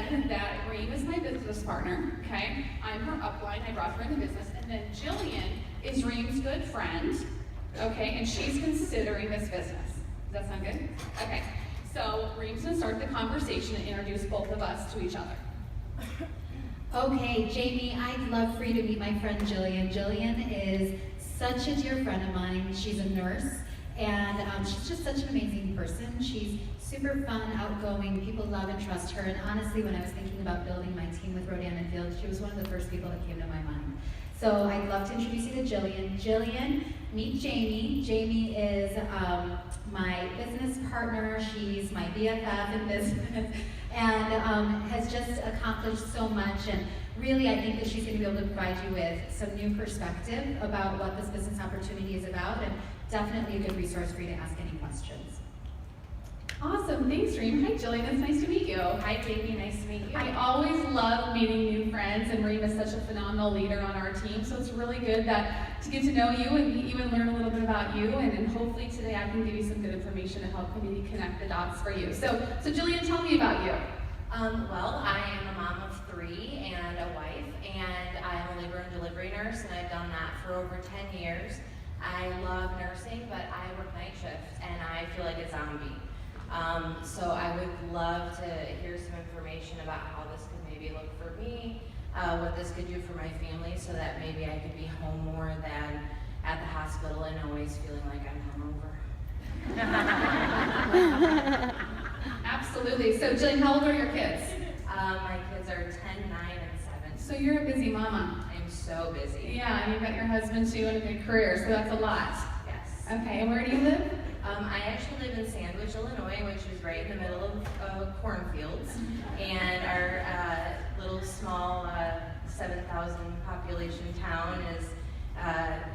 said that Reem is my business partner, okay? I'm her upline, I brought her in the business, and then Jillian is Reem's good friend, okay? And she's considering this business. Does that sound good? Okay, so Reem's gonna start the conversation and introduce both of us to each other. Okay, Jamie, I'd love for you to meet my friend Jillian. Jillian is such a dear friend of mine. She's a nurse, and she's just such an amazing person. She's super fun, outgoing, people love and trust her, and honestly, when I was thinking about building my team with Rodan and Field, she was one of the first people that came to my mind. So I'd love to introduce you to Jillian. Jillian, meet Jamie. Jamie is my business partner. She's my BFF in business, and has just accomplished so much. And really, I think that she's going to be able to provide you with some new perspective about what this business opportunity is about, and definitely a good resource for you to ask any questions. Awesome, thanks Reem. Hi Jillian, it's nice to meet you. Hi Jamie, nice to meet you. I always love meeting new friends, and Reem is such a phenomenal leader on our team, so it's really good to get to know you and meet you and learn a little bit about you, and hopefully today I can give you some good information to help maybe connect the dots for you. So Jillian, tell me about you. Well, I am a mom of 3 and a wife, and I'm a labor and delivery nurse, and I've done that for over 10 years. I love nursing, but I work night shift, and I feel like a zombie. So I would love to hear some information about how this could maybe look for me, what this could do for my family, so that maybe I could be home more than at the hospital and always feeling like I'm hungover. Absolutely. So Jillian, how old are your kids? My kids are 10, 9, and 7. So you're a busy mama. I'm so busy. Yeah, and you've got your husband too and a good career, so that's a lot. Yes. Okay, and where do you live? I actually live in Sandwich, Illinois, which is right in the middle of cornfields, and our little small 7,000 population town is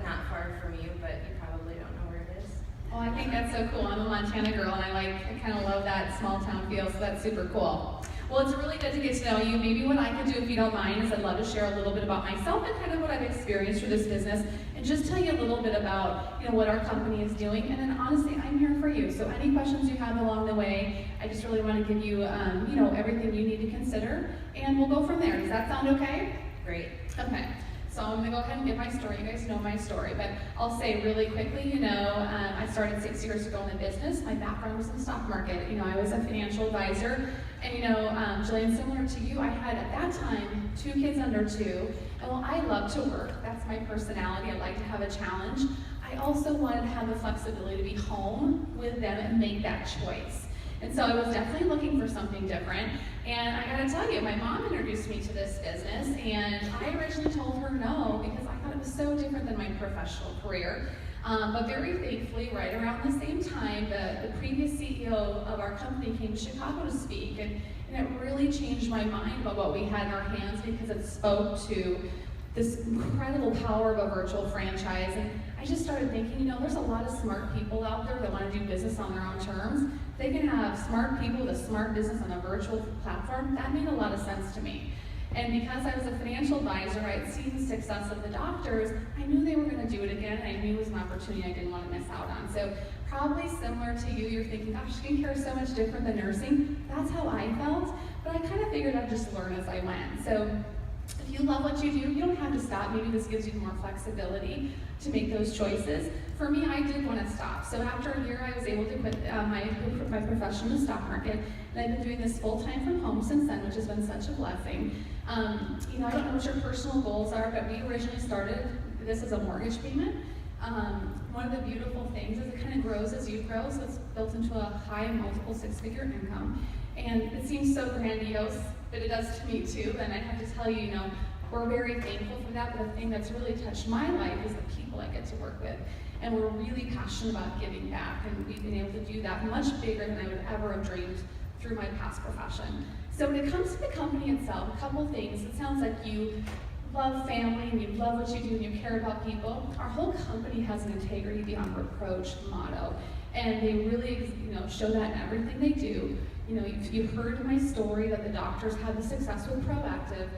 not far from you, but you probably don't know where it is. Oh, I think that's so cool. I'm a Montana girl, and I kind of love that small town feel, so that's super cool. Well, it's really good to get to know you. Maybe what I could do, if you don't mind, is I'd love to share a little bit about myself and kind of what I've experienced through this business, and just tell you a little bit about what our company is doing. And then honestly, I'm here for you. So any questions you have along the way, I just really want to give you, everything you need to consider, and we'll go from there. Does that sound okay? Great. Okay. So I'm going to go ahead and give my story. You guys know my story, but I'll say really quickly, I started 6 years ago in the business. My background was in the stock market. I was a financial advisor. And Jillian, similar to you, I had at that time 2 kids under 2. And while I love to work, that's my personality, I like to have a challenge, I also wanted to have the flexibility to be home with them and make that choice. And so I was definitely looking for something different. And I gotta tell you, my mom introduced me to this business, and I originally told her no because I thought it was so different than my professional career. But very thankfully, right around the same time, the previous CEO of our company came to Chicago to speak, and it really changed my mind about what we had in our hands, because it spoke to this incredible power of a virtual franchise. And I just started thinking, there's a lot of smart people out there that want to do business on their own terms. They can have smart people with a smart business on a virtual platform. That made a lot of sense to me. And because I was a financial advisor, I had seen the success of the doctors, I knew they were going to do it again, and I knew it was an opportunity I didn't want to miss out on. So probably similar to you, you're thinking, gosh, skincare is so much different than nursing. That's how I felt, but I kind of figured I'd just learn as I went. So if you love what you do, you don't have to stop. Maybe this gives you more flexibility to make those choices. For me, I did want to stop. So after a year, I was able to quit my profession in the stock market, and I've been doing this full-time from home since then, which has been such a blessing. I don't know what your personal goals are, but we originally started this as a mortgage payment. One of the beautiful things is it kind of grows as you grow, so it's built into a high multiple 6-figure income. And it seems so grandiose, but it does to me too. And I have to tell you, we're very thankful for that, but the thing that's really touched my life is the people I get to work with. And we're really passionate about giving back, and we've been able to do that much bigger than I would ever have dreamed through my past profession. So when it comes to the company itself, a couple things. It sounds like you love family and you love what you do and you care about people. Our whole company has an integrity beyond reproach motto, and they really show that in everything they do. You've heard my story that the doctors had the success with Proactive,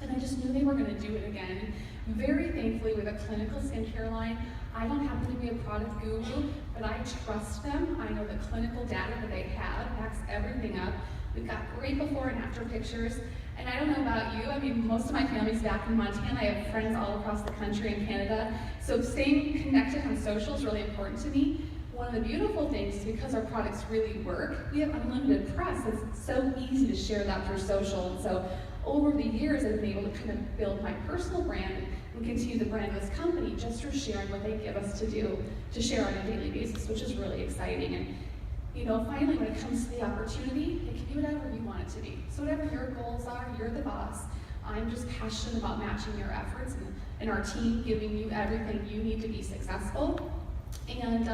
and I just knew they were going to do it again. Very thankfully, with a clinical skincare line, I don't happen to be a product guru, but I trust them. I know the clinical data that they have backs everything up. We've got great before and after pictures. And I don't know about you, I mean, most of my family's back in Montana. I have friends all across the country and Canada. So staying connected on social is really important to me. One of the beautiful things is because our products really work, we have unlimited press. It's so easy to share that through social. And so over the years, I've been able to kind of build my personal brand and continue the brand of this company just through sharing what they give us to do, to share on a daily basis, which is really exciting. And you know, finally, when it comes to the opportunity, it can be whatever you want it to be. So whatever your goals are, you're the boss. I'm just passionate about matching your efforts and our team giving you everything you need to be successful and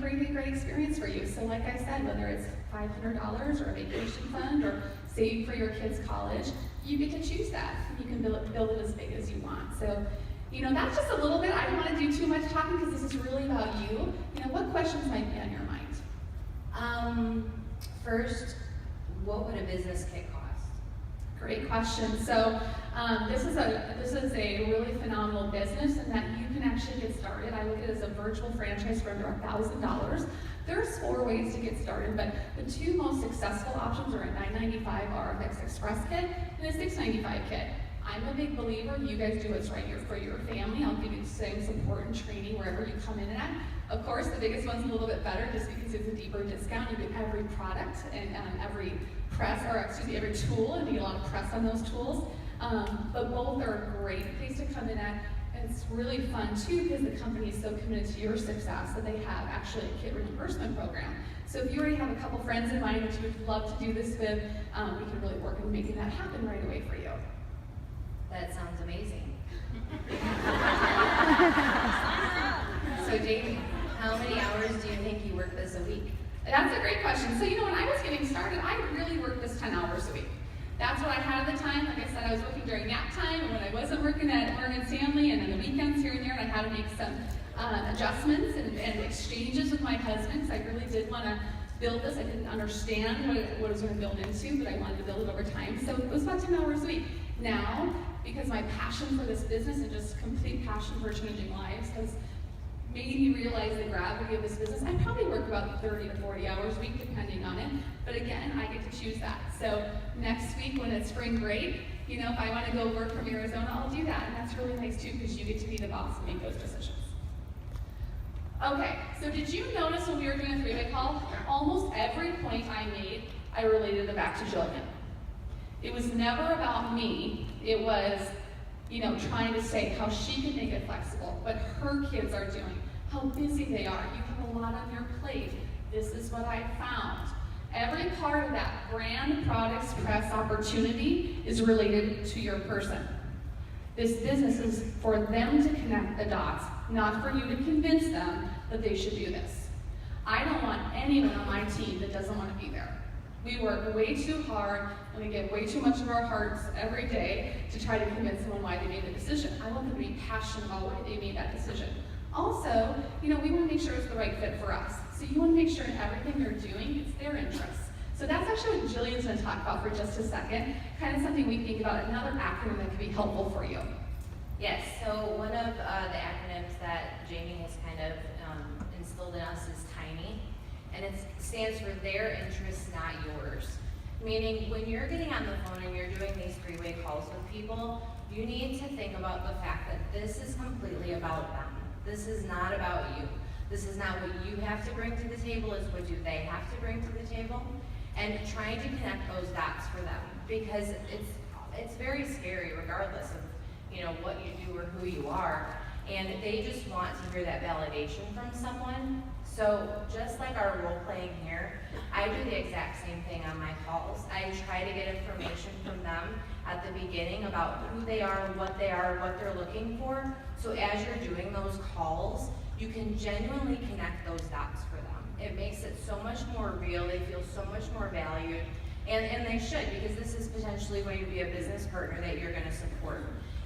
creating a great experience for you. So like I said, whether it's $500 or a vacation fund or saving for your kids' college, you get to choose that. You can build it as big as you want. So, you know, that's just a little bit. I don't want to do too much talking because this is really about you. You know, what questions might be on your mind? First, what would a business kit cost? Great question. So this is a really phenomenal business in that you can actually get started. I look at it as a virtual franchise for under $1,000. There's 4 ways to get started, but the 2 most successful options are a $995 RFx Express kit and a $695 kit. I'm a big believer, you guys do what's right here for your family. I'll give you the same support and training wherever you come in at. Of course, the biggest one's a little bit better just because it's a deeper discount. You get every product and every tool, and you get a lot of press on those tools. But both are a great place to come in at. And it's really fun too because the company is so committed to your success that they have actually a kit reimbursement program. So if you already have a couple friends in mind that you would love to do this with, we can really work on making that happen right away for you. That sounds amazing. So Jamie, how many hours do you think you work this a week? That's a great question. So you know, when I was getting started, I really worked this 10 hours a week. That's what I had at the time. Like I said, I was working during nap time and when I wasn't working at Morgan Stanley and on the weekends here and there, and I had to make some adjustments and exchanges with my husband because I really did want to build this. I didn't understand what it was going to build into, but I wanted to build it over time. So it was about 10 hours a week. Now, because my passion for this business and just complete passion for changing lives has made me realize the gravity of this business, I probably work about 30 to 40 hours a week, depending on it. But again, I get to choose that. So next week when it's spring break, you know, if I want to go work from Arizona, I'll do that. And that's really nice too, because you get to be the boss and make those decisions. Okay, so did you notice when we were doing a three-way call, almost every point I made, I related it back to Jillian. It was never about me. It was, you know, trying to say how she could make it flexible, what her kids are doing, how busy they are. You have a lot on your plate. This is what I found. Every part of that brand, products, press opportunity is related to your person. This business is for them to connect the dots, not for you to convince them that they should do this. I don't want anyone on my team that doesn't want to be there. We work way too hard and we give way too much of our hearts every day to try to convince someone why they made the decision. I want them to be passionate about why they made that decision. Also, you know, we want to make sure it's the right fit for us. So you want to make sure in everything you're doing, it's their interests. So that's actually what Jillian's going to talk about for just a second, kind of something we think about, another acronym that could be helpful for you. Yes, so one of the acronyms that Jamie has kind of instilled in us is TINY, and it stands for their interests, not yours. Meaning, when you're getting on the phone and you're doing these three-way calls with people, you need to think about the fact that this is completely about them. This is not about you. This is not what you have to bring to the table, it's what do they have to bring to the table. And trying to connect those dots for them, because it's very scary regardless of, you know, what you do or who you are, and they just want to hear that validation from someone. So just like our role playing here, I do the exact same thing on my calls. I try to get information from them at the beginning about who they are, what they're looking for. So as you're doing those calls, you can genuinely connect those dots for them. It makes it so much more real, they feel so much more valued, and they should, because this is potentially going to be a business partner that you're gonna support.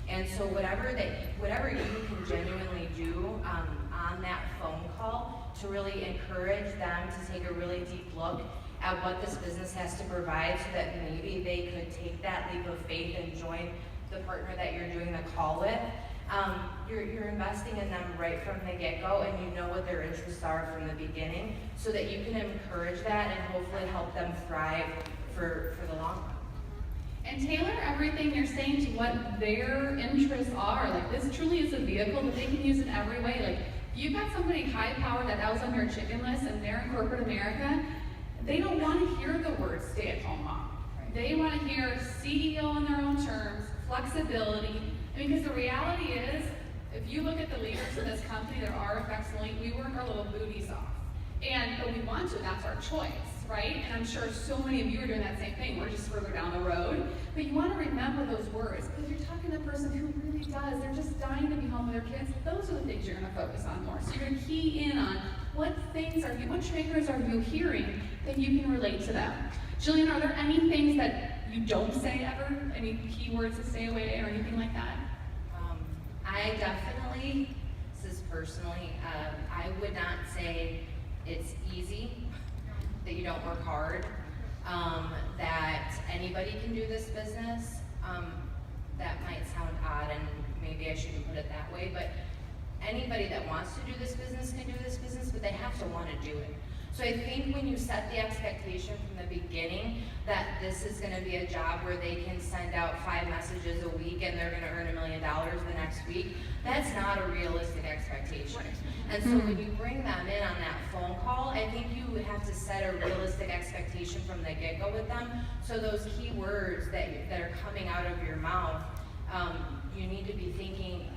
And so whatever you can genuinely do on that phone call to really encourage them to take a really deep look at what this business has to provide so that maybe they could take that leap of faith and join the partner that you're doing the call with. You're investing in them right from the get-go, and you know what their interests are from the beginning so that you can encourage that and hopefully help them thrive for the long run. And tailor everything you're saying to what their interests are. Like, this truly is a vehicle that they can use in every way. Like, if you've got somebody high powered that was on your chicken list and they're in corporate America, they don't want to hear the word stay-at-home mom. They want to hear CEO on their own terms, flexibility. I mean, because the reality is, if you look at the leaders of this company, they're RFx elite, we work our little booties off. But we want to, that's our choice, right? And I'm sure so many of you are doing that same thing. We're just further down the road. But you want to remember those words, because you're talking to the person who really does. They're just dying to be home with their kids. Those are the things you're going to focus on more. So you're going to key in on what triggers are you hearing that you can relate to them. Jillian, are there any things that you don't say ever? Any keywords to stay away or anything like that? I definitely, this is personally, I would not say it's easy, that you don't work hard, that anybody can do this business. That might sound odd and maybe I shouldn't put it that way, but anybody that wants to do this business can do this business, but they have to want to do it. So I think when you set the expectation from the beginning that this is going to be a job where they can send out 5 messages a week and they're going to earn $1 million the next week, that's not a realistic expectation. And so when you bring them in on that phone call, I think you have to set a realistic expectation from the get-go with them. So those key words that are coming out of your mouth, you need to be thinking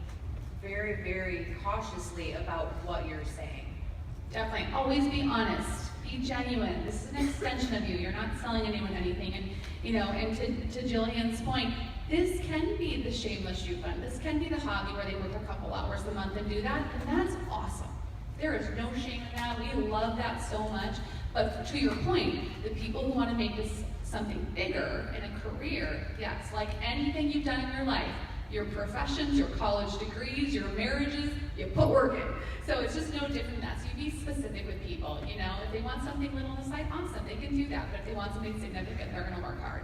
very, very cautiously about what you're saying. Definitely. Always be honest. Be genuine. This is an extension of you. You're not selling anyone anything. And to Jillian's point, this can be the shameless youth fund. This can be the hobby where they work a couple hours a month and do that. And that's awesome. There is no shame in that. We love that so much. But to your point, the people who want to make this something bigger in a career, yes, like anything you've done in your life, your professions, your college degrees, your marriages, you put work in. So it's just no different than that. So you be specific with people, If they want something little on the side, awesome, they can do that. But if they want something significant, they're going to work hard.